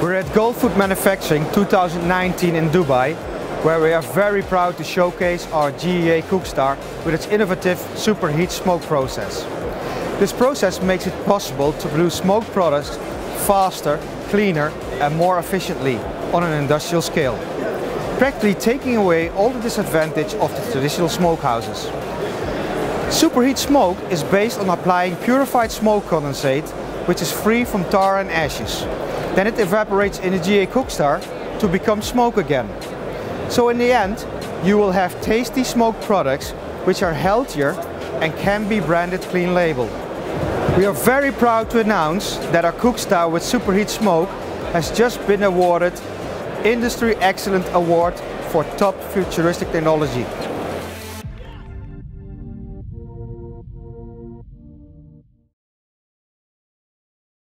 We're at Gulf Food Manufacturing 2019 in Dubai, where we are very proud to showcase our GEA Cookstar with its innovative superheat smoke process. This process makes it possible to produce smoked products faster, cleaner and more efficiently on an industrial scale, practically taking away all the disadvantage of the traditional smokehouses. Superheat smoke is based on applying purified smoke condensate, which is free from tar and ashes. Then it evaporates in the GEA Cookstar to become smoke again. So in the end, you will have tasty smoked products which are healthier and can be branded clean label. We are very proud to announce that our Cookstar with superheat smoke has just been awarded Industry Excellent Award for top futuristic technology.